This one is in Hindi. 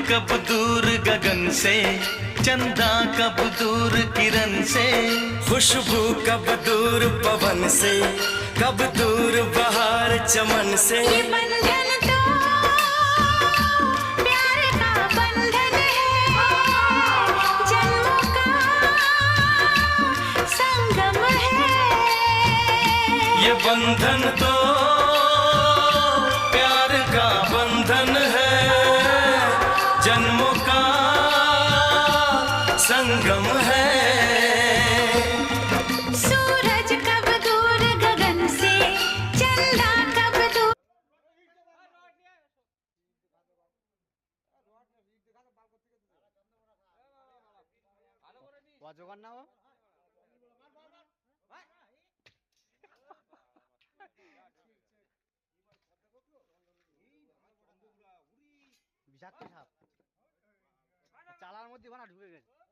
कब दूर गगन से, चंदा कब दूर किरण से, खुशबू कब दूर पवन से, कब दूर बहार चमन से। ये बंधन तो प्यार का बंधन है, जन्मों का संगम है। ये बंधन तो प्यार का बंधन है, जन्मों का संगम है। सूरज कब दूर गगन से, चंदा कब दूर। জোগাড় না বিষাক্ত সাপ চালার মধ্যে ওখানে ঢুকে গেছে।